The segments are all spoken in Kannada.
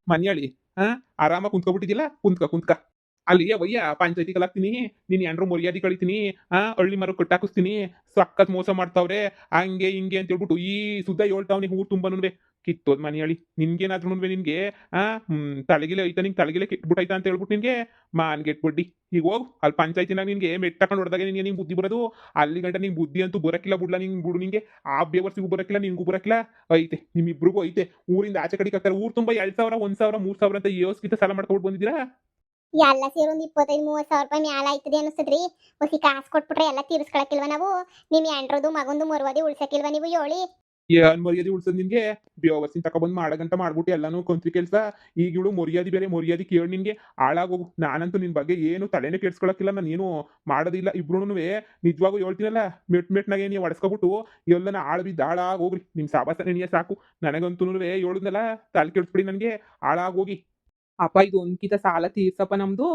ಮನ್ಯಾಳಿ ಹಾ ಆರಾಮಾಗಿ ಕುಂತ್ಕೊಬಿಟ್ಟಿದ್ದಿಲ್ಲ ಕುಂತ್ಕ ಅಲ್ಲಿ ವಯ್ಯ ಪಂಚಾಯತಿ ಕಲಾಕ್ತೀನಿ ನೀನ್ ಎಂಡ್ರು ಮರ್ಯಾದೆ ಕಳಿತೀನಿ ಹಳ್ಳಿ ಮರ ಕಟ್ಟಾಕಿಸ್ತೀನಿ ಸಕ್ಕತ್ ಮೋಸ ಮಾಡ್ತಾವ್ರೆ ಹಂಗೆ ಹಿಂಗೆ ಅಂತ ಹೇಳ್ಬಿಟ್ಟು ಈ ಸುದ್ದ ಹೇಳ್ತಾವ್ನಿ ಊರ್ ತುಂಬಾನುವೆ ಕಿತ್ತೋದ್ ಮನೆಯಳಿ ನಿನ್ಗೇನಾದ್ರೂ ನಿನ್ಗೆ ತಲೆಗಿಲೆ ಐತ ನಿಂಗೆ ತಲೆಗಿಲೆ ಕೆಟ್ಬಿಟ್ಟೈತ ಅಂತ ಹೇಳ್ಬಿಟ್ಟು ನಿನ್ಗೆ ಮಾನ್ಗೆಟ್ಬಿಡ್ಡಿ ಈಗ ಹೋಗು ಅಲ್ಲಿ ಪಂಚಾಯತಿನಾಗ ನಿನ್ಗೆ ಮೆಟ್ಟಕೊಂಡು ಹೊಡೆದಾಗ ನಿನ್ಗೆ ಬುದ್ಧಿ ಬರೋದು ಅಲ್ಲಿ ಗಂಟ ನಿಂಗೆ ಬುದ್ಧಿ ಅಂತೂ ಬರಕಿಲ್ಲ ಬಿಡ್ಲ ನಿಂಗೆ ಬಿಡು ನಿಂಗೆ ಆ ಬೇವರ್ಸಿಗೂ ಬರಕಿಲ್ಲ ನಿನ್ಗೂ ಬರಕಿಲ್ಲ ಐತೆ ನಿಮ್ಮಿಬ್ರಿಗೂ ಐತೆ ಊರಿಂದ ಆಚೆ ಕಡೆಗೆ ಹಾಕ್ತಾರೆ ಊರ್ ತುಂಬ 2,000 1,000 3,000 ಅಂತ ಯೋಸ್ಕಿತ ಸಾಲ ಮಾಡ್ಕೊಂಡು ಬಂದಿದ್ದೀರಾ ಎಲ್ಲ ಸೇರಿ ಒಂದು 25,000-30,000 ರೂಪಾಯಿ ಮ್ಯಾಲ ಆಯ್ತದೆ ಅನಿಸ್ತದ್ರಿ ಹೊಸಿ ಕಾಸು ಕೊಟ್ಬಿಟ್ರೆ ಎಲ್ಲ ತೀರಿಸ್ಕೊಳಕಿಲ್ವ ನಾವು ನಿಮ್ ಎಂಡ್ರದು ಮಗಂದು ಮರುವಾದಿ ಉಳ್ಸಕಿಲ್ವ ನೀವು ಹೇಳಿ ಏನ್ ಮರ್ಯಾದೆ ಉಳ್ಸದ್ ನಿನ್ಗೆ ಬೇವರ್ಸಿನ ತಕೊಬಂದ್ ಮಾಡಗಂಟ ಮಾಡ್ಬಿಟ್ಟು ಎಲ್ಲಾನು ಕೊಂತ್ರಿ ಕೆಲ್ಸ ಈಗ ಇವಳು ಮರ್ಯಾದೆ ಬೇರೆ ಮರ್ಯಾದೆ ಕೇಳಿ ನಿನ್ಗೆ ಹಾಳಾಗೋಗು ನಾನಂತೂ ನಿನ್ ಬಗ್ಗೆ ಏನು ತಲೆನೇ ಕೆಡ್ಸ್ಕೊಳಕಿಲ್ಲ ನಾನು ಏನು ಮಾಡೋದಿಲ್ಲ ಇಬ್ರುನುವೆ ನಿಜವಾಗೂ ಹೇಳ್ತೀನಲ್ಲ ಮೆಟ್ನಾಗೆ ನೀವು ಒಡಸ್ಕೊಬಿಟ್ಟು ಎಲ್ಲನ ಆಳ್ ಬಿದ್ದು ಹಾಳಾಗೋಗ್ರಿ ನಿಮ್ ಸಾಬಾಸ ನೆನೆಯ ಸಾಕು ನನಗಂತೂ ಹೇಳಿದ್ನಲ್ಲ ತಲೆ ಕೆಡ್ಸ್ಬಿಡಿ ನನ್ಗೆ ಹಾಳಾಗೋಗಿ ಅಪ್ಪ ಇದು ಒಂದ್ಕಿತ ಸಾಲ ತೀರ್ಸಪ್ಪ ನಮ್ದು.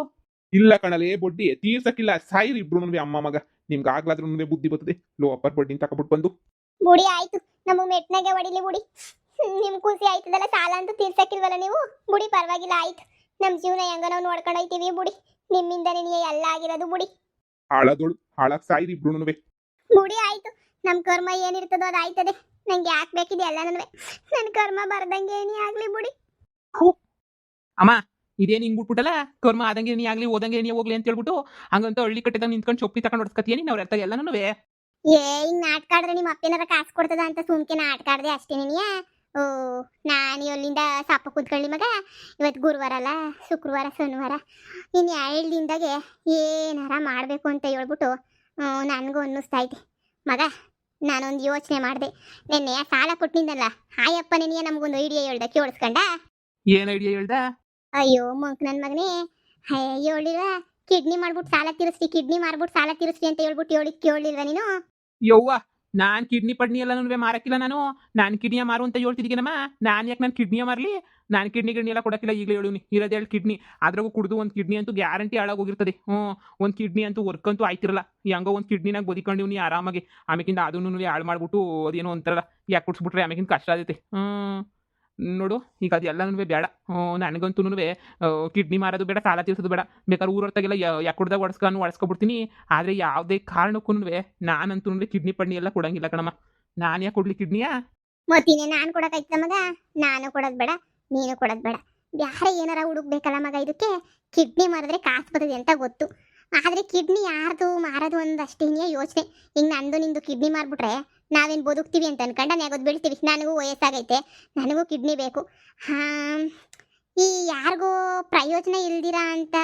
ಇಲ್ಲ ಕಣಲೇ ಬಡ್ಡಿ ತೀರ್ಸಕ್ಕಿಲ್ಲ ಸಾಯಿರಿ ಇಬ್ರು ಅಮ್ಮ ಮಗ ನಿಮ್ಗೆ ಆಗ್ಲಾದ್ರೂ ಬುದ್ಧಿ ಬರ್ತದೆ ಲೋ ಅಪ್ಪರ್ ಬಡ್ಡಿನ ತಕೊಬಿಟ್ಟು ಬಂದು ಬುಡಿ ಆಯ್ತು ನಮ್ಮ ಮೆಟ್ನಾಗೆ ಹೊಡಿಲಿ ಬುಡಿ ನಿಮ್ ಖುಷಿ ಆಯ್ತದಲ್ಲ ಸಾಲ ಅಂತೂ ತೀರ್ಸಕ್ಕಿಲ್ವಲ್ಲ ನೀವು ಬುಡಿ ಪರವಾಗಿಲ್ಲ ಆಯ್ತು ನಮ್ ಜೀವನ ಹೆಂಗ ನಾವು ನೋಡ್ಕೊಂಡೈತೀವಿ ಬುಡಿ ನಿಮ್ಮಿಂದನೇ ನೀ ಎಲ್ಲ ಆಗಿರೋದು ಬುಡಿ ಹಾಳಾದೋಳು ಹಾಳಾಗ್ ಸಾಯಿರಿ ಇಬ್ರು ಬುಡಿ ಆಯ್ತು ನಮ್ ಕರ್ಮ ಏನಿರ್ತದೋ ಅದು ಆಯ್ತದೆ ನಂಗೆ ಯಾಕೆ ಬೇಕಿದೆ ಎಲ್ಲ ನನ್ ಕರ್ಮ ಬರ್ದಂಗೆ ಏನೇ ಆಗ್ಲಿ ಬುಡಿ ಅಮ್ಮ ಇದೇನ್ ಹಿಂಗ್ ಬಿಟ್ಬಿಟ್ಟಲ್ಲ ಕರ್ಮ ಆದಂಗೆ ನೀ ಆಗ್ಲಿ ಓದಂಗೆ ನೀ ಹೋಗ್ಲಿ ಅಂತ ಹೇಳ್ಬಿಟ್ಟು ಹಂಗಂತ ಹಳ್ಳಿ ಕಟ್ಟಿದಾಗ ನಿಂತ್ಕೊಂಡು ಚೊಪ್ಪಿ ತಗೊಂಡು ಹೊಡ್ಸ್ಕತ್ತೀನಿ ನಾವ್ ಅರ್ಥ ಎಲ್ಲನೂ ಹಿಂಗ್ ನಾಟಕ ಆಡ್ರೆ ನಿಮ್ಮ ಅಪ್ಪೇನಾರ ಕಾಸು ಕೊಡ್ತದ ಅಂತ ಸುಮ್ಕೆ ನಾಟಕ ಆಡ್ದೆ ಅಷ್ಟೇ ನೀನಿಯ ಓ ನಾನು ಅಲ್ಲಿಂದ ಸಪ್ಪ ಕುತ್ಕೊಳ್ಳಿ ಮಗ ಇವತ್ತು ಗುರುವಾರ ಅಲ್ಲ ಶುಕ್ರವಾರ ಶನಿವಾರ ಇನ್ನು 2 ದಿನದಾಗೆ ಏನಾರ ಮಾಡಬೇಕು ಅಂತ ಹೇಳ್ಬಿಟ್ಟು ನನಗೂ ಅನ್ನಿಸ್ತೈತೆ ಮಗ ನಾನೊಂದು ಯೋಚನೆ ಮಾಡಿದೆ ನಿನ್ನೆ ಸಾಲ ಕೊಟ್ಟಿದ್ದಲ್ಲ ಹಾಯಪ್ಪ ನೆನೆಯ ನಮಗೊಂದು ಐಡಿಯಾ ಹೇಳ್ದ ಕೇಳಿಸ್ಕೊಂಡ ಏನ್ ಐಡಿಯಾ ಹೇಳ್ದ ಅಯ್ಯೋ ಮಂಕ್ ನನ್ನ ಮಗನೇ ಹೇಳಿಲ್ಲ ಕಿಡ್ನಿ ಮಾಡ್ಬಿಟ್ಟು ಸಾಲ ತೀರಿಸ್ರಿ ಕಿಡ್ನಿ ಮಾರ್ಬಿಟ್ಟು ಸಾಲ ತೀರಿಸ್ರಿ ಅಂತ ಹೇಳ್ಬಿಟ್ಟು ಕೇಳಿಲ್ವ ನೀನು ಯವ್ವ ನಾನ್ ಕಿಡ್ನಿ ಪಡ್ನಿ ಎಲ್ಲ ಮಾರಕ್ಕಿಲ್ಲ ನಾನು ಕಿಡ್ನಿಯ ಮಾರು ಅಂತ ಹೇಳ್ತಿದ್ದೀನಮ್ಮ ನಾನು ಯಾಕೆ ನಾನು ಕಿಡ್ನಿಯ ಮಾರ್ಲಿ ನಾನು ಕಿಡ್ನಿ ಎಲ್ಲ ಕೊಡಕ್ಕಿಲ್ಲ ಈಗಲೇ ಹೇಳುನಿ ಇರೋದು 2 ಕಿಡ್ನಿ ಅದ್ರಾಗೂ ಕುಡಿದು ಒಂದು ಕಿಡ್ನಿ ಅಂತೂ ಗ್ಯಾರಂಟಿ ಹಾಳಾಗೋಗಿರ್ತದೆ ಒಂದು ಕಿಡ್ನಿ ಅಂತೂ ವರ್ಕ್ ಅಂತೂ ಆಯ್ತಿರಲ್ಲ ಹೆಂಗೋ ಒಂದು ಕಿಡ್ನಿನಾಗ ಬದುಕೊಂಡಿವ್ ನೀ ಆರಾಮಾಗಿ ಆಮೇಕಿಂದ ಅದನ್ನು ಹಾಳು ಮಾಡ್ಬಿಟ್ಟು ಅದೇನೋ ಒಂಥರ ಯಾಕೆ ಕುಡ್ಸ್ಬಿಟ್ರೆ ಆಮೇಕಿಂದ ಕಷ್ಟ ಆಗೈತೆ ನೋಡು ಈಗ ಅದೆಲ್ಲನೂ ಬೇಡ ನನಗಂತೂ ಕಿಡ್ನಿ ಮಾರೋದು ಬೇಡ ಸಾಲ ತೀರ್ಸೋದು ಬೇಡ ಬೇಕಾದ್ರೆ ಊರೊರ್ತಾಗೆಲ್ಲ ಯಾಕುಡ್ದಾಗ ಒಡ್ಸ್ಕೊಬಿಡ್ತೀನಿ ಆದರೆ ಯಾವುದೇ ಕಾರಣಕ್ಕೂ ನಾನಂತೂ ಕಿಡ್ನಿ ಪಡ್ನಿ ಎಲ್ಲ ಕೊಡಂಗಿಲ್ಲ ಕಣಮ್ಮ ನಾನು ಯಾಕೆ ಕೊಡ್ಲಿ ಕಿಡ್ನಿಯಾ ಮತ್ತಿನೇ ನಾನು ಕೊಡೋಕಾಯ್ತದ ಮಗ ನಾನು ಕೊಡೋದು ಬೇಡ ನೀನು ಕೊಡೋದು ಬೇಡ ಬೇರೆ ಏನಾರ ಹುಡುಕ್ಬೇಕಲ್ಲ ಮಗ ಇದಕ್ಕೆ ಕಿಡ್ನಿ ಮಾರಿದ್ರೆ ಕಾಸು ಬರ್ತದೆ ಅಂತ ಗೊತ್ತು ಆದರೆ ಕಿಡ್ನಿ ಯಾರ್ದು ಮಾರೋದು ಒಂದಷ್ಟೇ ಯೋಚನೆ ಹಿಂಗೆ ನಂದು ನಿಂದು ಕಿಡ್ನಿ ಮಾರ್ಬಿಟ್ರೆ ನಾವೇನು ಬದುಕ್ತೀವಿ ಅಂತ ಅನ್ಕೊಂಡ ನೆಗೋದು ಬೀಳ್ತೀವಿ ನನಗೂ ವಯಸ್ಸಾಗೈತೆ ನನಗೂ ಕಿಡ್ನಿ ಬೇಕು ಈ ಯಾರಿಗೂ ಪ್ರಯೋಜನ ಇಲ್ದಿರ ಅಂತ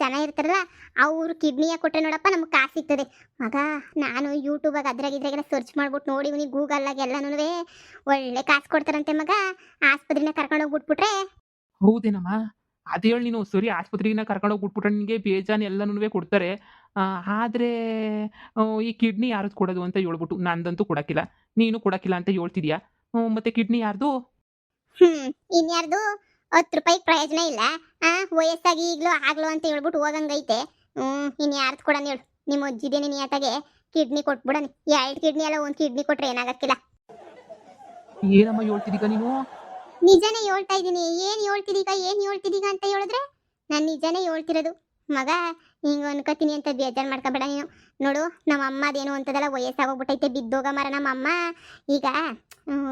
ಜನ ಇರ್ತಾರಲ್ಲ ಅವರು ಕಿಡ್ನಿಯ ಕೊಟ್ಟರೆ ನೋಡಪ್ಪ ನಮ್ಗೆ ಕಾಸು ಸಿಗ್ತದೆ ಮಗ ನಾನು ಯೂಟ್ಯೂಬಾಗ ಅದ್ರಾಗಿದ್ರಾಗೆಲ್ಲ ಸರ್ಚ್ ಮಾಡ್ಬಿಟ್ಟು ನೋಡಿವ್ನಿ ಗೂಗಲ್ಲಾಗ ಎಲ್ಲನೂ ಒಳ್ಳೆ ಕಾಸು ಕೊಡ್ತಾರಂತೆ ಮಗ ಆಸ್ಪತ್ರೆನ ಕರ್ಕೊಂಡು ಹೋಗ್ಬಿಟ್ಬಿಟ್ರೆ ಹೌದೇನಮ್ಮ ಅದೇ ಹೇಳಿ ನೀನು ಸರಿ ಆಸ್ಪತ್ರೆಗೆ ಕರ್ಕೊಂಡು ಹೋಗ್ಬಿಟ್ಬಿಟ್ರೆ ನಿನಗೆ ಬೇಜಾನ್ ಎಲ್ಲನೂ ಕೊಡ್ತಾರೆ ಆದರೆ ಈ ಕಿಡ್ನಿ ಯಾರದು ಕೊಡೋದು ಅಂತ ಹೇಳ್ಬಿಟ್ಟು ನಂದಂತೂ ಕೊಡೋಕ್ಕಿಲ್ಲ ನೀನು ಕೊಡೋಕ್ಕಿಲ್ಲ ಅಂತ ಹೇಳ್ತಿದ್ಯಾ ಮತ್ತೆ ಕಿಡ್ನಿ ಯಾರ್ದು ಇನ್ಯಾರ್ದು 10 ರೂಪಾಯಿ ಪ್ರಯೋಜನ ಇಲ್ಲ ವಯಸ್ಸಾಗಿ ಈಗಲೂ ಆಗ್ಲೋ ಅಂತ ಹೇಳ್ಬಿಟ್ಟು ಹೋಗಂಗೈತೆ ಇನ್ಯಾರ್ದು ಕೊಡೋಣ ಹೇಳು ನಿಮ್ಮ ಅಜ್ಜಿದೇನೆ ನಿಯತ್ತಾಗೆ ಕಿಡ್ನಿ ಕೊಟ್ಬಿಡನಿ 2 ಕಿಡ್ನಿ ಅಲ್ಲ 1 ಕಿಡ್ನಿ ಕೊಟ್ರೆ ಏನಾಗಕ್ಕಿಲ್ಲ ಏನಮ್ಮ ಹೇಳ್ತಿದ್ದೀಗ ನೀನು ನಿಜನೇ ಹೇಳ್ತಾ ಇದ್ದೀನಿ ಏನು ಹೇಳ್ತಿದ್ದೀಗ ಅಂತ ಹೇಳಿದ್ರೆ ನಾನು ನಿಜನೇ ಹೇಳ್ತಿರೋದು ಮಗ ಹಿಂಗೆ ಅನ್ಕೋತೀನಿ ಅಂತ ಬೇಜಾರು ಮಾಡ್ಕೊಬೇಡ ನೀನು ನೋಡು ನಮ್ಮ ಅಮ್ಮದೇನು ಅಂತದಲ್ಲ ವಯಸ್ಸಾಗೋಗ್ಬಿಟ್ಟೈತೆ ಬಿದ್ದೋಗ ಮರ ನಮ್ಮ ಅಮ್ಮ ಈಗ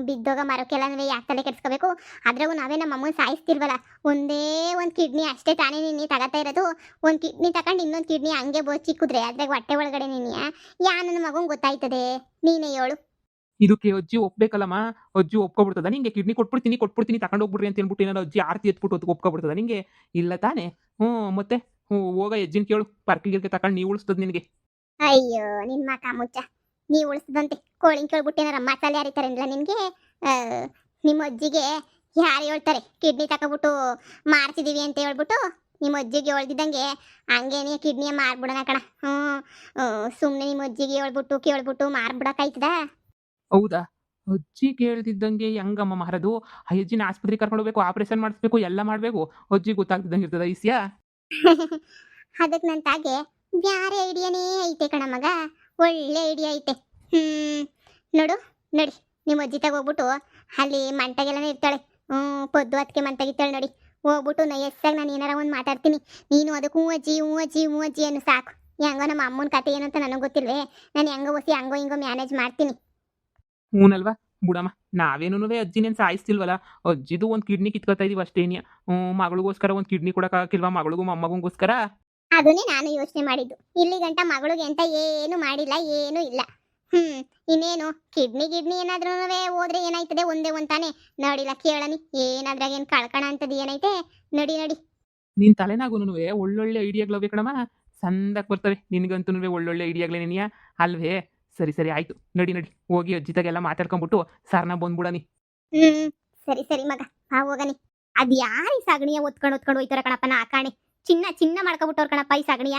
ಬಿದ್ದೋಗ ಮರಕ್ಕೆಲ್ಲ ಯಾಕೆ ತಲೆ ಕೆಡ್ಸ್ಕೋಬೇಕು ಅದ್ರಾಗೂ ನಾವೇ ನಮ್ಮ ಅಮ್ಮನ ಸಾಯಿಸ್ತಿರ್ವಲ್ಲ ಒಂದೇ ಒಂದು ಕಿಡ್ನಿ ಅಷ್ಟೇ ತಾನೇ ನೀನು ತಗೋತಾ ಇರೋದು ಒಂದು ಕಿಡ್ನಿ ತಗೊಂಡು ಇನ್ನೊಂದು ಕಿಡ್ನಿ ಹಂಗೆ ಚಿಕ್ಕುದ್ರೆ ಅದ್ರಾಗ ಹೊಟ್ಟೆ ಒಳಗಡೆ ನೀನು ಯಾ ನನ್ನ ಮಗಂಗೆ ಗೊತ್ತಾಯ್ತದೆ ನೀನೇ ಹೇಳು ಇದಕ್ಕೆ ಅಜ್ಜಿ ಒಪ್ಬೇಕಲ್ಲಮ್ಮ ಅಜ್ಜಿ ಒಪ್ಕೊಬಿಡ್ತದ ನಿಂಗೆ ಕಿಡ್ನಿ ಕೊಟ್ಬಿಡ್ತೀನಿ ತಗೊಂಡು ಹೋಗ್ಬಿಡ್ರಿ ಅಂತ ಹೇಳ್ಬಿಟ್ಟು ಏನಾರು ಅಜ್ಜಿ ಆರ್ತಿ ಎತ್ಬಿಟ್ಟು ಒಪ್ಕೊಬಿಡ್ತದ ನಿಂಗೆ ಇಲ್ಲ ತಾನೇ ಮತ್ತೆ ಹೋಗ ಅಜ್ಜಿನ ಕೇಳು ಪರ್ಕಿಗೆ ತಗೊಂಡು ನೀವು ಉಳಿಸ್ತದ ನಿನಗೆ ಅಯ್ಯೋ ನಿನ್ ಮಕ ಮುಚ್ಚ ನೀ ಉಳಿಸ್ತದಂತೆ ಕೋಳಿಂಗ್ ಕೇಳ್ಬಿಟ್ಟೇನಾರ ಮಸಾಲೆ ಹರಿತಾರಲ್ಲ ನಿನ್ಗೆ ನಿಮ್ಮ ಅಜ್ಜಿಗೆ ಯಾರು ಹೇಳ್ತಾರೆ ಕಿಡ್ನಿ ತಗೊಬಿಟ್ಟು ಮಾರ್ತಿದೀವಿ ಅಂತ ಹೇಳ್ಬಿಟ್ಟು ನಿಮ್ಮ ಅಜ್ಜಿಗೆ ಹೇಳ್ದಿದ್ದಂಗೆ ಹಂಗೇನೆ ಕಿಡ್ನಿಯ ಮಾರ್ಬಿಡೋಣ ಕಣ ಸುಮ್ಮನೆ ನಿಮ್ಮ ಅಜ್ಜಿಗೆ ಕೇಳ್ಬಿಟ್ಟು ಮಾರ್ಬಿಡಕ್ಕಾಯ್ತದ ಹೌದಾ ಅಜ್ಜಿ ಕೇಳ್ತಿದ್ದಂಗೆ ಹೆಂಗಮ್ಮ ಮಾರದು ಆ ಅಜ್ಜಿನ ಆಸ್ಪತ್ರೆಗೆ ಕರ್ಕೊಂಡು ಹೋಗ್ಬೇಕು ಆಪರೇಷನ್ ಮಾಡಿಸ್ಬೇಕು ಎಲ್ಲ ಮಾಡಬೇಕು ಅಜ್ಜಿ ಗೊತ್ತಾಗ್ತಿದ್ದಂಗೆ ಇರ್ತದ ಈಸ್ಯಾ ಅದಕ್ಕೆ ನನ್ನ ತಾಗೆ ಬ್ಯಾರೆ ಐಡಿಯಾನೇ ಐತೆ ಕಣ ಮಗ ಒಳ್ಳೆ ಐಡಿಯಾ ಐತೆ ನೋಡು ನಡಿ ನಿಮ್ಮ ಅಜ್ಜಿ ತಗೋಗ್ಬಿಟ್ಟು ಅಲ್ಲಿ ಮಂಟಗೆಲ್ಲ ಇರ್ತಾಳೆ ಪೊದ್ದು ಅದಕ್ಕೆ ಮಂತಾಗಿತ್ತಾಳೆ ನೋಡಿ. ಹೋಗ್ಬಿಟ್ಟು ನಯಸ್ಸಾಗಿ ನಾನು ಏನಾರ ಒಂದು ಮಾತಾಡ್ತೀನಿ, ನೀನು ಅದಕ್ಕೆ ಹ್ಞೂ ಅಜ್ಜಿ ಹ್ಞೂ ಅಜ್ಜಿ ಹ್ಞೂ ಅಜ್ಜಿ ಅನ್ನು ಸಾಕು. ಹೆಂಗೋ ನಮ್ಮ ಅಮ್ಮನ ಕತೆ ಏನು ಅಂತ ನನಗೆ ಗೊತ್ತಿಲ್ವೇ, ನಾನು ಹೆಂಗೋ ಒಸಿ ಹಂಗೋ ಹಿಂಗೋ ಮ್ಯಾನೇಜ್ ಮಾಡ್ತೀನಿ. ಹ್ಞೂನಲ್ವಾ ಬಿಡಮ್ಮ, ನಾವೇನು ಅಜ್ಜಿನೇನು ಸಾಯಿಸ್ತಿಲ್ವಲ್ಲ. ಅಜ್ಜಿದು ಒಂದು ಕಿಡ್ನಿ ಕಿತ್ಕೊತಾ ಇದೀವಿ ಅಷ್ಟೇನಿಯ. ಮಗಳಿಗೋಸ್ಕರ ಒಂದು ಕಿಡ್ನಿ ಕೊಡೋಕ್ಕಾಗಿಲ್ವಾ ಮಗಳಿಗೂ ಮೊಮ್ಮಗಂಗೋಸ್ಕರ? ಅದನ್ನೇ ನಾನು ಯೋಚನೆ ಮಾಡಿದ್ದು. ಇಲ್ಲಿ ಗಂಟ ಮಗಳಿಗೆ ಅಂತ ಏನು ಮಾಡಿಲ್ಲ, ಏನೂ ಇಲ್ಲ. ಇನ್ನೇನು ಕಿಡ್ನಿ ಏನಾದ್ರೂ ಹೋದ್ರೆ ಏನಾಯ್ತದೆ, ಒಂದೇ ಒಂತಾನೆ ನೋಡಿಲ್ಲ ಕೇಳನಿ. ಏನಾದ್ರಾಗ ಏನು ಕಳ್ಕಣ ಅಂತದ್ದು ಏನೈತೆ? ನಡಿ ನಡಿ. ನಿನ್ ತಲೆನಾಗೂನು ಒಳ್ಳೊಳ್ಳೆ ಐಡಿಯಾಗಳವೆ ಕಣಮ್ಮ, ಸಂದಕ್ಕೆ ಬರ್ತವೆ ನಿನಗಂತೂ ಒಳ್ಳೊಳ್ಳೆ ಐಡಿಯಾಗಳೇನಿಯ ಅಲ್ವೇ? ಸರಿ ಸರಿ ಆಯ್ತು, ನಡಿ ನಡಿ ಹೋಗಿ ಅಜ್ಜಿತಾಗೆಲ್ಲ ಮಾತಾಡ್ಕೊಂಬಿಟ್ಟು ಸರ್ನ ಬಂದ್ಬಿಡನಿ. ಸರಿ ಸರಿ ಮಗ, ಹೋಗನಿ. ಅದ್ ಯಾರು ಈ ಸಗಣಿಯ ಒತ್ಕೊಂಡು ಹೋಯ್ತಾರ ಕಣಪ್ಪ, ನಾ ಕಾಣೆ ಚಿನ್ನ ಮಾಡ್ಕೊಬಿಟ್ಟವ್ರ ಕಣಪ್ಪ. ಈ ಸಗಣಿಯ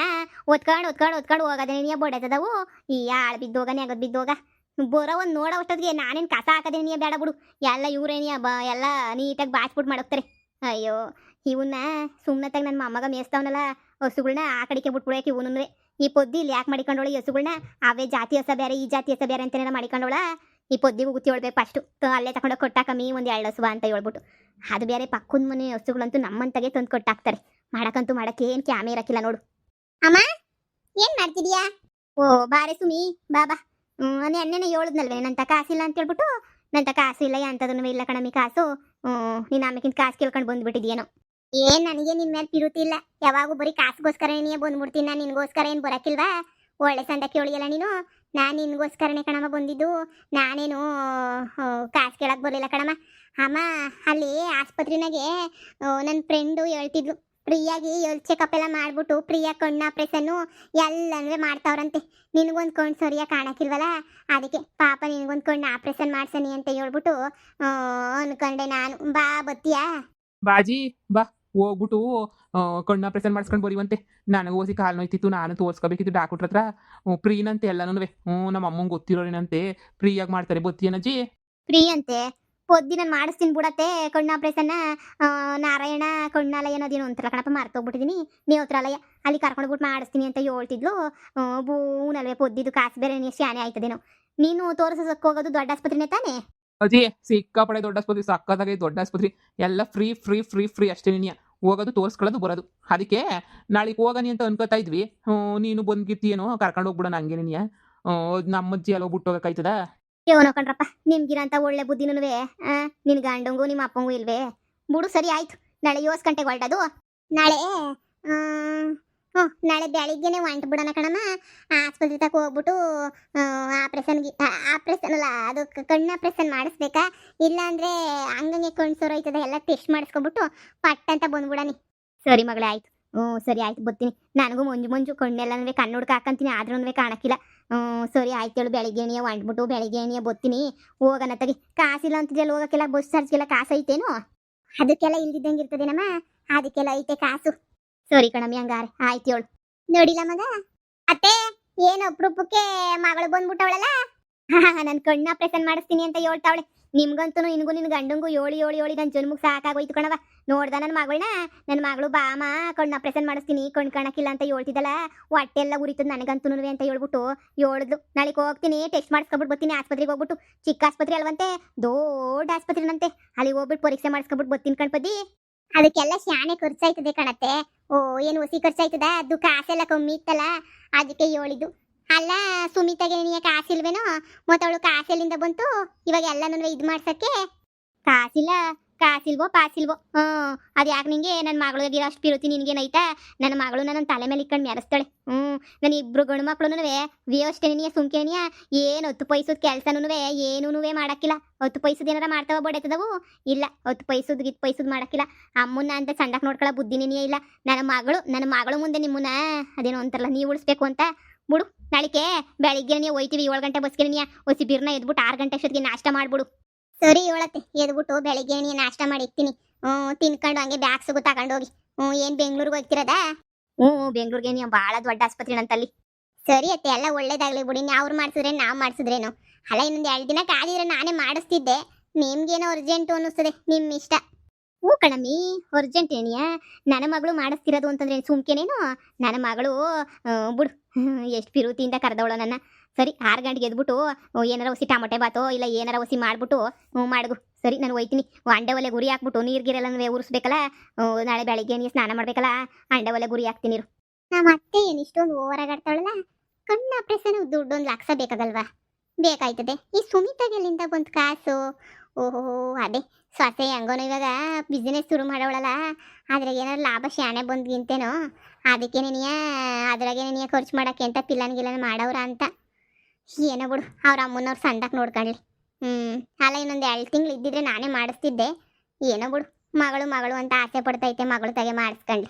ಒತ್ಕೊಂಡು ಹೋಗದೆ ನೀ ಬೋಡದವು. ಈ ಆಳ್ ಬಿದ್ದೋಗನೆ ಆಗದ್ ಬಿದ್ದೋಗ ಬರೋ ಒಂದು ನೋಡೋ ಅಷ್ಟೊತ್ತಿಗೆ ನಾನೇನು ಕಸ ಹಾಕದೆ ನೀ ಬೇಡ ಬಿಡು. ಎಲ್ಲ ಇವ್ರೇನಿಯ ಎಲ್ಲ ನೀಟಾಗಿ ಬಾಚ್ಬಿಟ್ಟು ಮಾಡೋಗ್ತಾರೆ. ಅಯ್ಯೋ ಇವನ್ನ ಸುಮ್ಮನತ್ತಾಗ ನನ್ನ ಮೊಮ್ಮಗ ಮೇಯಿಸ್ತಾವನಲ್ಲ ಹಸುಗಳ್ನ ಆ ಕಡೆಗೆ ಬಿಟ್ಬಿಡೋಕೆ. ಇವನು ಈ ಪೊದ್ದಿ ಇಲ್ಲಿ ಯಾಕೆ ಮಾಡಿಕೊಂಡವಳು ಈ ಹಸುಗಳ್ನ? ಅವೇ ಜಾತಿ ಹಸ ಬೇರೆ ಈ ಜಾತಿ ಹಸ ಬೇರೆ ಅಂತೇನ ಮಾಡಿಕೊಂಡವಳ. ಈ ಪೊದ್ದಿಗೂ ಗುತ್ತಿ ಹೇಳ್ಬೇಕು ಫಸ್ಟು, ಅಲ್ಲೇ ತಗೊಂಡೋಗಿ ಕೊಟ್ಟಾಕಮ್ಮಿ ಒಂದು 2 ಹಸುವ ಅಂತ ಹೇಳ್ಬಿಟ್ಟು. ಅದು ಬೇರೆ ಪಕ್ಕದ ಮನೆ ಹಸುಗಳಂತೂ ನಮ್ಮಂತಾಗೆ ತಂದು ಕೊಟ್ಟಾಕ್ತಾರೆ. ಮಾಡಕ್ಕೆ ಏನು ಕ್ಯಾಮೆ ಇರಕ್ಕಿಲ್ಲ ನೋಡು. ಅಮ್ಮ ಏನ್ ಮಾಡ್ತಿದ್ಯಾ? ಓ ಬಾರೆ ಸುಮಿ ಬಾಬಾ. ನೆನ್ನೆನೆ ಹೇಳಿದ್ನಲ್ವೇ ನಂತ ಕಾಸಿಲ್ಲ ಅಂತ ಹೇಳ್ಬಿಟ್ಟು. ನಂತ ಕಾಸು ಇಲ್ಲ ಅಂತದನ್ನು ಇಲ್ಲ ಕಣಮಿ ಕಾಸು. ನೀನು ಆಮೇಕಿಂತ ಕಾಸು ಕೇಳ್ಕೊಂಡು ಬಂದ್ಬಿಟ್ಟಿದ್ಯೇನೋ. ಏನ್ ನನಗೆ ನಿನ್ ಮೇಲೆ ಪಿರುತಿ ಇಲ್ಲ. ಯಾವಾಗೂ ಬರೀ ಕಾಸಿಗೋಸ್ಕರನೇ ಬಂದ್ಬಿಡ್ತೀನಿ. ನಾನು ನಿನ್ಗೋಸ್ಕರ ಏನು ಬರಕಿಲ್ವಾ? ಒಳ್ಳೆ ಸಂದ ಕೇಳಿಯಲ್ಲ ನೀನು. ನಾನು ನಿನ್ಗೋಸ್ಕರನೇ ಕಣಮ್ಮ ಬಂದಿದ್ದು. ನಾನೇನು ಕಾಸು ಕೇಳಕ್ ಬರಲಿಲ್ಲ ಕಣಮ್ಮ. ಅಮ್ಮ ಅಲ್ಲಿ ಆಸ್ಪತ್ರೆನಾಗೆ ನನ್ನ ಫ್ರೆಂಡು ಹೇಳ್ತಿದ್ಲು, ಫ್ರೀಯಾಗಿ ಚೆಕಪ್ ಎಲ್ಲ ಮಾಡ್ಬಿಟ್ಟು ಫ್ರೀಯಾಗಿ ಕಣ್ಣು ಆಪ್ರೇಷನ್ನು ಎಲ್ಲನೂ ಮಾಡ್ತಾವ್ರಂತೆ. ನಿನಗೊಂದು ಕಣ್ಣು ಸರಿಯಾಗಿ ಕಾಣಕ್ಕಿಲ್ವಲ್ಲ, ಅದಕ್ಕೆ ಪಾಪ ನಿನಗೊಂದು ಕಣ್ಣು ಆಪ್ರೇಷನ್ ಮಾಡ್ಸನಿ ಅಂತ ಹೇಳ್ಬಿಟ್ಟು ಅನ್ಕೊಂಡೆ ನಾನು. ಬಾ ಬತ್ತೀಯಾ? ಬಾಜಿ ಬಾ ಹೋಗ್ಬಿಟ್ಟು ಕಣ್ಣು ಆಪ್ರೇಷನ್ ಮಾಡಿಸ್ಕೊಂಡು ಬರೀವಂತೆ. ನನಗೆ ಓಸಿ ಕಾಲು ನೋಯ್ತಿತ್ತು, ನಾನು ತೋರಿಸ್ಕೋಬೇಕಿತ್ತು ಡಾಕ್ಟ್ರ ಹತ್ರ. ಫ್ರೀನಂತೆ ಎಲ್ಲನೂ. ನಮ್ಮ ಅಮ್ಮಂಗೆ ಗೊತ್ತಿರೋರೇನಂತೆ ಫ್ರೀಯಾಗಿ ಮಾಡ್ತಾರೆ. ಬತ್ತೀಯನಜ್ಜಿ? ಫ್ರೀ ಅಂತೆ ಪೊದ್ದಿ ನಾನು ಮಾಡಿಸ್ತೀನಿ ಬಿಡತ್ತೆ ಕಣ್ಣು ಆಪ್ರೇಷನ್ನ. ನಾರಾಯಣ ಕಣ್ಣಾಲಯ ಅನ್ನೋದೇನು ಅಂತಾರಲ್ಲ ಕಣಪ್ಪ, ಮರ್ತೋಗ್ಬಿಟ್ಟಿದ್ದೀನಿ. ನೇತ್ರಾಲಯ ಅಲ್ಲಿ ಕರ್ಕೊಂಡ್ಬಿಟ್ಟು ಮಾಡಿಸ್ತೀನಿ ಅಂತ ಹೇಳ್ತಿದ್ಲು. ಬೂನಲ್ವೇ ಪೊದ್ದಿದ್ದು ಕಾಸು ಬೇರೆ ಶಾನೆ ಆಯ್ತದೇನೋ. ನೀನು ತೋರಿಸೋದಕ್ಕೆ ಹೋಗೋದು ದೊಡ್ಡ ಆಸ್ಪತ್ರೆನೇ ತಾನೇ? ಅಜ್ಜಿ ಸಿಕ್ಕಾಪಡೆ ದೊಡ್ಡ ಆಸ್ಪತ್ರೆ, ಸಕ್ಕದಾಗೆ ದೊಡ್ಡ ಆಸ್ಪತ್ರೆ. ಎಲ್ಲ ಫ್ರೀ ಫ್ರೀ ಫ್ರೀ ಫ್ರೀ ಅಷ್ಟೇ. ನೀನು ಹೋಗೋದು ತೋರಿಸ್ಕೊಳ್ಳೋದು ಬರೋದು. ಅದಕ್ಕೆ ನಾಳೆಗೆ ಹೋಗನಿ ಅಂತ ಅನ್ಕೋತಾ ಇದ್ವಿ. ನೀನು ಬಂದ್ಗಿರ್ತೀಯೇನೋ ಕರ್ಕೊಂಡು ಹೋಗ್ಬಿಡೋಣ ಹಂಗೆ. ನೀನು ನಮ್ಮಜ್ಜಿ ಎಲ್ಲ ಹೋಗ್ಬಿಟ್ಟು ಹೋಗಕ್ಕಾಯ್ತದ? ಏನೋ ಕಣ್ರಪ್ಪ, ನಿಮ್ಗಿರಂತ ಒಳ್ಳೆ ಬುದ್ಧಿನೂ ನಿನ್ ಗಂಡಂಗೂ ನಿಮ್ಮ ಅಪ್ಪಂಗೂ ಇಲ್ವೇ? ಬಿಡು ಸರಿ ಆಯ್ತು. ನಾಳೆ 8 ಗಂಟೆಗೆ ಹೊರಡೋದು. ನಾಳೆ ಬೆಳಿಗ್ಗೆನೆ ಹೊಂಟ್ಬಿಡೋಣ ಕಣಮ್ಮ. ಆಸ್ಪತ್ರೆ ತಕ ಹೋಗ್ಬಿಟ್ಟು ಆಪ್ರೇಷನ್ ಅಲ್ಲ, ಅದು ಕಣ್ಣು ಆಪ್ರೇಷನ್ ಮಾಡಿಸ್ಬೇಕಾ? ಇಲ್ಲ ಅಂದ್ರೆ ಹಂಗಂಗೆ ಕಣ್ಣು ಸೋರೋಯ್ತದೆ, ಎಲ್ಲ ಟೆಸ್ಟ್ ಮಾಡಿಸ್ಕೊಬಿಟ್ಟು ಪಟ್ ಅಂತ ಬಂದ್ಬಿಡನಿ. ಸರಿ ಮಗಳೇ ಆಯ್ತು. ಸರಿ ಆಯ್ತು ಬರ್ತೀನಿ. ನನಗೂ ಮಂಜು ಕಣ್ಣೆಲ್ಲನೂ ಕಣ್ಣುಡ್ಕ ಹಾಕಂತೀನಿ, ಆದ್ರೂ ಕಾಣಕ್ಕಿಲ್ಲ. ಸರಿ ಆಯ್ತು ಹೇಳು. ಬೆಳಿಗ್ಗೆನೆಯ ಹೊಂಟ್ಬಿಟ್ಟು ಬೆಳಿಗ್ಗೆನೆಯ ಬರ್ತೀನಿ. ಹೋಗೋಣ ತಗಿ. ಕಾಸಿಲ್ಲ ಅಂತಿದ್ಯಲ್ಲ ಹೋಗಕ್ಕೆಲ್ಲ, ಬಸ್ ಚಾರ್ಜ್ಗೆಲ್ಲ ಕಾಸು ಐತೇನು? ಅದಕ್ಕೆಲ್ಲ ಇಲ್ದಿದ್ದಂಗೆ ಇರ್ತದೇನಮ್ಮ, ಅದಕ್ಕೆಲ್ಲ ಐತೆ ಕಾಸು. ಸರಿ ಕಣಮ್ಮಿ ಹಂಗಾರೆ ಆಯ್ತು ಹೇಳು. ನೋಡಿಲ್ಲ ಮಗ ಅತ್ತೆ, ಏನು ಅಪರೂಪಕ್ಕೆ ಮಗಳು ಬಂದ್ಬಿಟ್ಟವಳಲ್ಲ. ನಾನು ಕಣ್ಣು ಆಪ್ರೇಷನ್ ಮಾಡಿಸ್ತೀನಿ ಅಂತ ಹೇಳ್ತಾವಳೆ. ನಿಮ್ಗಂತೂ ನಿನಗೂ ನಿನ್ನ ಗಂಡಂಗೂ ಏಳಿ ನನ್ನ ಜನ್ಮಕ್ಕೆ ಸಾಕಾಗೋಯ್ತು ಕಣವ. ನೋಡ್ದ ನನ್ನ ಮಗಳನ್ನ? ನನ್ನ ಮಗಳು ಬಾಮ ಕಣ್ಣು ಆಪ್ರೇಷನ್ ಮಾಡಿಸ್ತೀನಿ, ಕಣ್ಣು ಕಾಣಕ್ಕಿಲ್ಲ ಅಂತ ಹೇಳ್ತಿದ್ದಲ್ಲ. ಹೊಟ್ಟೆಲ್ಲ ಉರಿತದ ನನಗಂತೂ ಅಂತ ಹೇಳ್ಬಿಟ್ಟು ಹೇಳಿದ್ಲು. ನಾಳೆಗೆ ಹೋಗ್ತೀನಿ, ಟೆಸ್ಟ್ ಮಾಡಿಸ್ಕೊಬಿಟ್ಟು ಬರ್ತೀನಿ. ಆಸ್ಪತ್ರೆಗೆ ಹೋಗ್ಬಿಟ್ಟು, ಚಿಕ್ಕ ಆಸ್ಪತ್ರೆ ಅಲ್ವಂತೆ, ದೊಡ್ಡ ಆಸ್ಪತ್ರೆನಂತೆ. ಅಲ್ಲಿಗೆ ಹೋಗ್ಬಿಟ್ಟು ಪರೀಕ್ಷೆ ಮಾಡಿಸ್ಕೊಬಿಟ್ಟು ಬರ್ತೀನಿ ಕಣ್ಪದಿ. ಅದಕ್ಕೆಲ್ಲ ಶಾನೆ ಖರ್ಚಾಯ್ತದೆ ಕಣತ್ತೆ. ಏನು ಹೊಸಿ ಖರ್ಚಾಯ್ತದ? ಅದು ಕಾಸೆಲ್ಲ ಕಮ್ಮಿ ಇತ್ತಲ್ಲ, ಅದಕ್ಕೆ ಹೇಳಿದ್ದು. ಅಲ್ಲ ಸುಮಿತಾಗೆ ನೀ ಕಾಸಿಲ್ವೇನೋ? ಮತ್ತೆ ಅವಳು ಕಾಸೆಲ್ಲಿಂದ ಬಂತು ಇವಾಗ ಎಲ್ಲನೂ ಇದು ಮಾಡ್ಸಕ್ಕೆ? ಕಾಸಿಲ್ವೋ ಪಾಸಿಲ್ವೋ? ಅದು ಯಾಕೆ ನಿಂಗೆ? ನನ್ನ ಮಗಳಿಗೆ ಅಷ್ಟು ಪಿರುತಿ ನಿನ್ಗೇನೈತಾ? ನನ್ನ ಮಗಳು ನನ್ನ ತಲೆ ಮೇಲೆ ಇಕ್ಕೊಂಡು ಮೆರೆಸ್ತಾಳೆ. ನನ್ನ ಇಬ್ರು ಗಂಡು ಮಕ್ಳು ವ್ಯವಸ್ಥೆನಿಯ ಸುಮ್ಕೆನಿಯ. ಏನು 10 ಪೈಸದ ಕೆಲಸನೂ ಏನೂ ಮಾಡಕ್ಕಿಲ್ಲ. 10 ಪೈಸದ ಏನಾರ ಮಾಡ್ತಾವ ಬಡತದವು? ಇಲ್ಲ, 10 ಪೈಸದ್ ಮಾಡಕ್ಕಿಲ್ಲ. ಅಮ್ಮನ್ನ ಅಂತ ಸಣ್ಣಕ್ಕೆ ನೋಡ್ಕೊಳ್ಳೋ ಬುದ್ಧಿನೇ ಇಲ್ಲ. ನನ್ನ ಮಗಳು ಮುಂದೆ ನಿಮ್ಮನ್ನ ಅದೇನೋ ಅಂತಾರಲ್ಲ, ನೀವು ಉಳಿಸ್ಬೇಕು ಅಂತ. ಬಿಡು, ನಾಳಿಕೆ ಬೆಳಿಗ್ಗೆ ನೀವು ಹೋಯ್ತೀವಿ 7 ಗಂಟೆ ಬಸ್ಗೆ. ನೀ ಹೊಸಿ ಬಿರ್ನ ಎದ್ಬಿಟ್ಟು 6 ಗಂಟೆ ಅಷ್ಟೊತ್ತಿಗೆ ನಾಷ್ಟ ಮಾಡ್ಬಿಡು. ಸರಿ ಹೇಳತ್ತೆ, ಎದ್ಬಿಟ್ಟು ಬೆಳಿಗ್ಗೆ ನೀ ನಾಷ್ಟ ಮಾಡಿ ಇಕ್ತೀನಿ. ತಿನ್ಕೊಂಡು ಹಂಗೆ ಬ್ಯಾಗ್ ಸಿಗು ತಗೊಂಡೋಗಿ. ಏನು ಬೆಂಗ್ಳೂರಿಗೆ ಹೋಗ್ತಿರೋದಾ? ಬೆಂಗ್ಳೂರಿಗೆ ನೀವು ಭಾಳ ದೊಡ್ಡ ಆಸ್ಪತ್ರೆ ಅಂತಲ್ಲಿ. ಸರಿ ಅತ್ತೆ, ಎಲ್ಲ ಒಳ್ಳೇದಾಗ್ಲಿ ಬಿಡಿ. ಅವ್ರು ಮಾಡಿಸಿದ್ರೇನು ನಾವು ಮಾಡಿಸಿದ್ರೇನು? ಅಲ್ಲ, ಇನ್ನೊಂದು 2 ದಿನ ಕಾದಿದ್ರೆ ನಾನೇ ಮಾಡಿಸ್ತಿದ್ದೆ. ನಿಮ್ಗೇನೋ ಅರ್ಜೆಂಟು ಅನ್ನಿಸ್ತದೆ, ನಿಮ್ಮ ಇಷ್ಟ. ಕಣಮ್ಮಿ ಅರ್ಜೆಂಟ್ ಏನಿಯಾ? ನನ್ನ ಮಗಳು ಮಾಡಿಸ್ತಿರೋದು ಅಂತಂದ್ರೆ ಸುಮ್ಕೆನೇನು? ನನ್ನ ಮಗಳು ಬಿಡು, ಎಷ್ಟು ಪಿರುತಿಯಿಂದ ಕರೆದವಳು ನನ್ನ. ಸರಿ 6 ಗಂಟೆಗೆ ಎದ್ಬಿಟ್ಟು ಏನಾರ ಒಸಿ ಟಮಟೆ ಬಾತೋ ಇಲ್ಲ ಏನಾರ ಒಸಿ ಮಾಡ್ಬಿಟ್ಟು ಮಾಡ್ಗು ಸರಿ ನಾನು ಹೋಯ್ತೀನಿ. ಅಂಡೆ ಒಲೆ ಗುರಿ ಹಾಕ್ಬಿಟ್ಟು ನೀರ್ಗಿರೆಲ್ಲ ಉರಿಸ್ಬೇಕಲ್ಲ. ನಾಳೆ ಬೆಳಿಗ್ಗೆ ನೀ ಸ್ನಾನ ಮಾಡ್ಬೇಕಲ್ಲ, ಅಂಡೆ ಒಲೆ ಗುರಿ ಹಾಕ್ತೀನಿ ಇರು. ನಮ್ಮ ಅತ್ತೆ ಏನು ಇಷ್ಟೊಂದು ಓವರಾಗಾಡ್ತಾಳಲ್ಲ. ಕಣ್ಣು ಆಪ್ರೇಷನ್ ದುಡ್ಡು 1 ಲಕ್ಷ ಬೇಕಾಗಲ್ವಾ? ಬೇಕಾಯ್ತದೆ. ಈ ಸುಮಿತಾಗೆ ಎಲ್ಲಿಂದ ಬಂತು ಕಾಸು? ಓಹೋ, ಅದೇ ಸೊಸೆ ಹೆಂಗೋನು ಇವಾಗ ಬಿಸ್ನೆಸ್ ಶುರು ಮಾಡೋಳಲ್ಲ, ಅದ್ರಾಗ ಏನಾರು ಲಾಭ ಶಾಣೆ ಬಂದ್ಗಿಂತೇನೋ, ಅದಕ್ಕೆ ನೀನಿಯ ಅದ್ರಾಗೆ ನೀನಿಯ ಖರ್ಚು ಮಾಡೋಕ್ಕೆ ಅಂತ ಪಿಲ್ಲನ್ ಗಿಲ್ಲನ್ ಮಾಡವ್ರ ಅಂತ. ಏನೋ ಬಿಡು, ಅವ್ರ ಅಮ್ಮನವ್ರು ಸಂಡಕ್ಕೆ ನೋಡ್ಕೊಳ್ಳಿ. ಅಲ್ಲ ಇನ್ನೊಂದು 2 ತಿಂಗಳು ಇದ್ದಿದ್ರೆ ನಾನೇ ಮಾಡಿಸ್ತಿದ್ದೆ. ಏನೋ ಬಿಡು, ಮಗಳು ಮಗಳು ಅಂತ ಆಸೆ ಪಡ್ತೈತೆ, ಮಗಳು ತಗೆ ಮಾಡಿಸ್ಕೊಳ್ಳಿ.